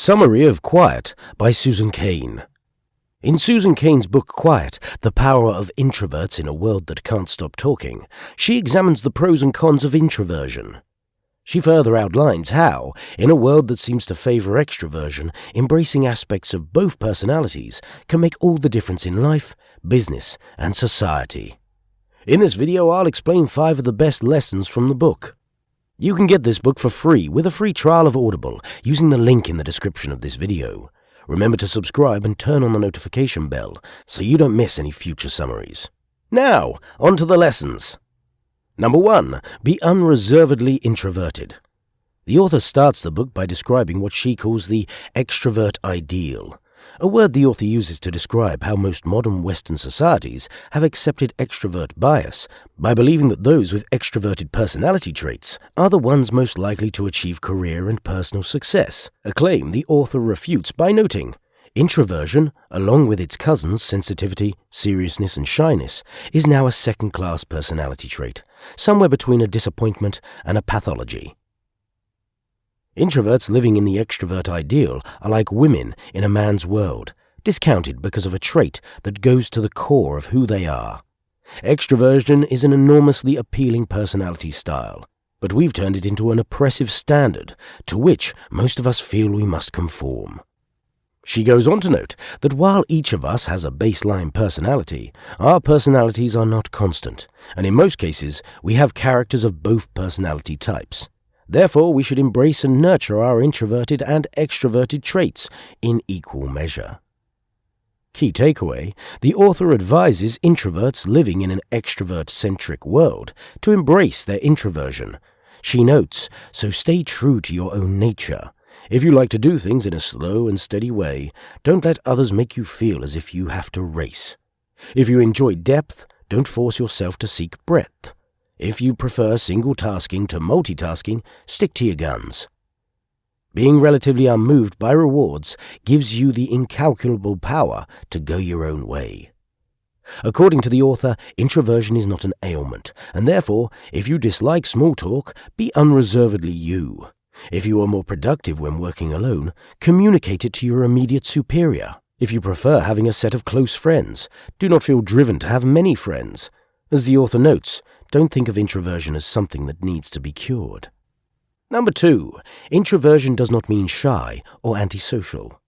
Summary of Quiet by Susan Cain. In Susan Cain's book Quiet, The Power of Introverts in a World That Can't Stop Talking, she examines the pros and cons of introversion. She further outlines how, in a world that seems to favor extroversion, embracing aspects of both personalities can make all the difference in life, business, and society. In this video, I'll explain 5 of the best lessons from the book. You can get this book for free with a free trial of Audible using the link in the description of this video. Remember to subscribe and turn on the notification bell so you don't miss any future summaries. Now, on to the lessons. Number 1. Be unreservedly introverted. The author starts the book by describing what she calls the extrovert ideal, a word the author uses to describe how most modern Western societies have accepted extrovert bias by believing that those with extroverted personality traits are the ones most likely to achieve career and personal success, a claim the author refutes by noting, introversion, along with its cousins sensitivity, seriousness, and shyness, is now a second-class personality trait, somewhere between a disappointment and a pathology. Introverts living in the extrovert ideal are like women in a man's world, discounted because of a trait that goes to the core of who they are. Extroversion is an enormously appealing personality style, but we've turned it into an oppressive standard to which most of us feel we must conform. She goes on to note that while each of us has a baseline personality, our personalities are not constant, and in most cases we have characters of both personality types. Therefore, we should embrace and nurture our introverted and extroverted traits in equal measure. Key takeaway: the author advises introverts living in an extrovert-centric world to embrace their introversion. She notes, so stay true to your own nature. If you like to do things in a slow and steady way, don't let others make you feel as if you have to race. If you enjoy depth, don't force yourself to seek breadth. If you prefer single-tasking to multitasking, stick to your guns. Being relatively unmoved by rewards gives you the incalculable power to go your own way. According to the author, introversion is not an ailment, and therefore, if you dislike small talk, be unreservedly you. If you are more productive when working alone, communicate it to your immediate superior. If you prefer having a set of close friends, do not feel driven to have many friends. As the author notes, don't think of introversion as something that needs to be cured. Number 2. Introversion does not mean shy or antisocial.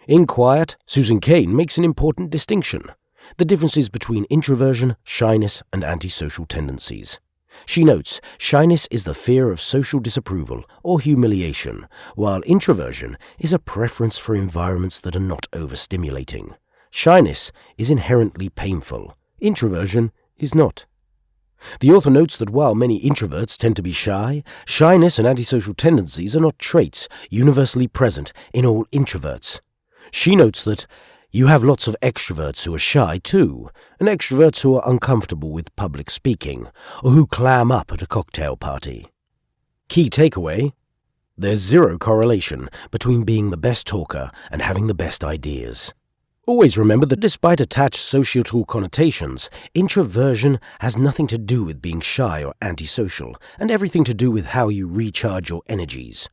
In Quiet, Susan Cain makes an important distinction: the differences between introversion, shyness, and antisocial tendencies. She notes, shyness is the fear of social disapproval or humiliation, while introversion is a preference for environments that are not overstimulating. Shyness is inherently painful. Introversion is not. The author notes that while many introverts tend to be shy, shyness and antisocial tendencies are not traits universally present in all introverts. She notes that you have lots of extroverts who are shy too, and extroverts who are uncomfortable with public speaking, or who clam up at a cocktail party. Key takeaway: there's zero correlation between being the best talker and having the best ideas. Always remember that despite attached societal connotations, introversion has nothing to do with being shy or antisocial, and everything to do with how you recharge your energies.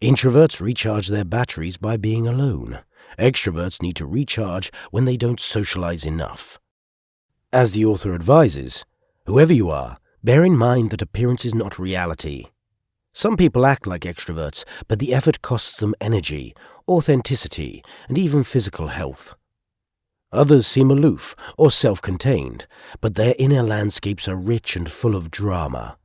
Introverts recharge their batteries by being alone. Extroverts need to recharge when they don't socialize enough. As the author advises, whoever you are, bear in mind that appearance is not reality. Some people act like extroverts, but the effort costs them energy, authenticity, and even physical health. Others seem aloof or self-contained, but their inner landscapes are rich and full of drama.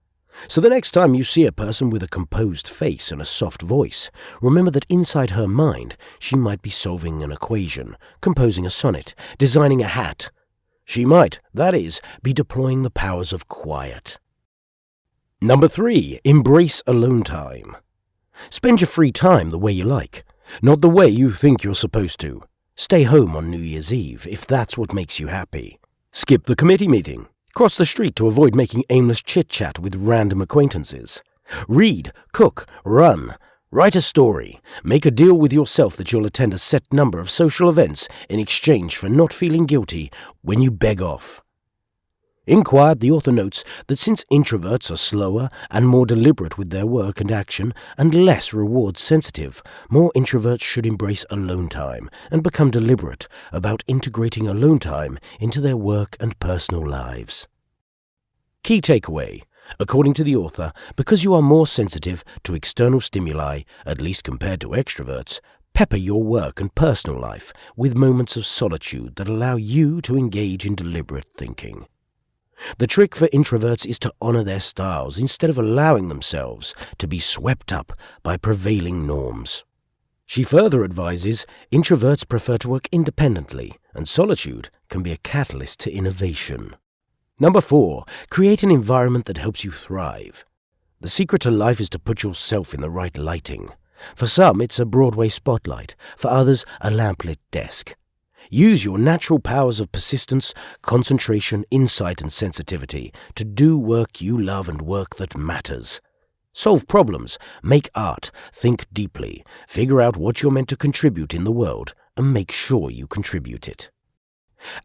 So the next time you see a person with a composed face and a soft voice, remember that inside her mind she might be solving an equation, composing a sonnet, designing a hat. She might, that is, be deploying the powers of quiet. Number 3. Embrace alone time. Spend your free time the way you like, not the way you think you're supposed to. Stay home on New Year's Eve if that's what makes you happy. Skip the committee meeting. Cross the street to avoid making aimless chit-chat with random acquaintances. Read, cook, run. Write a story. Make a deal with yourself that you'll attend a set number of social events in exchange for not feeling guilty when you beg off. In Quiet, the author notes that since introverts are slower and more deliberate with their work and action and less reward sensitive, more introverts should embrace alone time and become deliberate about integrating alone time into their work and personal lives. Key takeaway. According to the author, because you are more sensitive to external stimuli, at least compared to extroverts, pepper your work and personal life with moments of solitude that allow you to engage in deliberate thinking. The trick for introverts is to honor their styles instead of allowing themselves to be swept up by prevailing norms. She further advises introverts prefer to work independently, and solitude can be a catalyst to innovation. Number 4, create an environment that helps you thrive. The secret to life is to put yourself in the right lighting. For some, it's a Broadway spotlight. For others, a lamplit desk. Use your natural powers of persistence, concentration, insight, and sensitivity to do work you love and work that matters. Solve problems, make art, think deeply, figure out what you're meant to contribute in the world, and make sure you contribute it.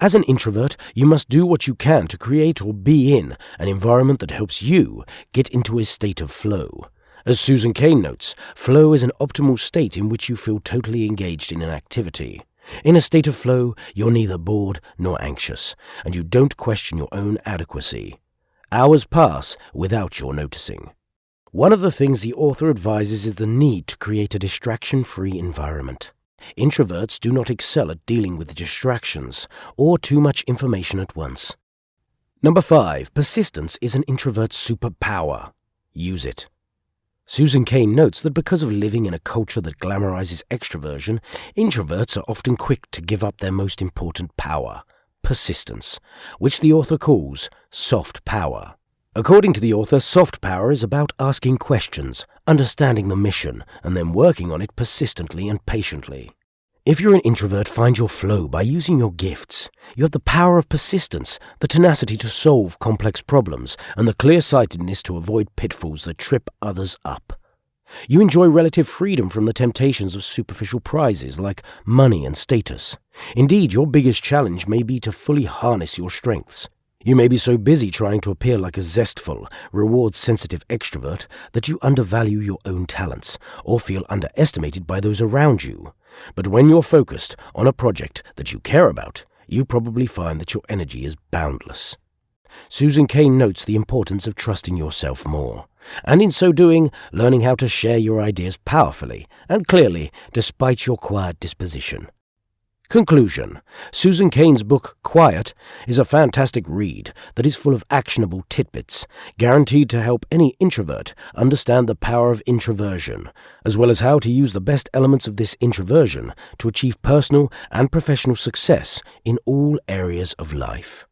As an introvert, you must do what you can to create or be in an environment that helps you get into a state of flow. As Susan Cain notes, flow is an optimal state in which you feel totally engaged in an activity. In a state of flow, you're neither bored nor anxious, and you don't question your own adequacy. Hours pass without your noticing. One of the things the author advises is the need to create a distraction-free environment. Introverts do not excel at dealing with distractions or too much information at once. Number 5, persistence is an introvert's superpower. Use it. Susan Cain notes that because of living in a culture that glamorizes extroversion, introverts are often quick to give up their most important power, persistence, which the author calls soft power. According to the author, soft power is about asking questions, understanding the mission, and then working on it persistently and patiently. If you're an introvert, find your flow by using your gifts. You have the power of persistence, the tenacity to solve complex problems, and the clear-sightedness to avoid pitfalls that trip others up. You enjoy relative freedom from the temptations of superficial prizes like money and status. Indeed, your biggest challenge may be to fully harness your strengths. You may be so busy trying to appear like a zestful, reward-sensitive extrovert that you undervalue your own talents or feel underestimated by those around you. But when you're focused on a project that you care about, you probably find that your energy is boundless. Susan Cain notes the importance of trusting yourself more, and in so doing, learning how to share your ideas powerfully and clearly despite your quiet disposition. Conclusion. Susan Cain's book, Quiet, is a fantastic read that is full of actionable tidbits, guaranteed to help any introvert understand the power of introversion, as well as how to use the best elements of this introversion to achieve personal and professional success in all areas of life.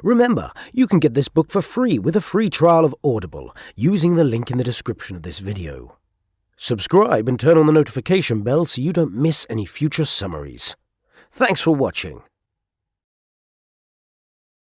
Remember, you can get this book for free with a free trial of Audible using the link in the description of this video. Subscribe and turn on the notification bell so you don't miss any future summaries. Thanks for watching.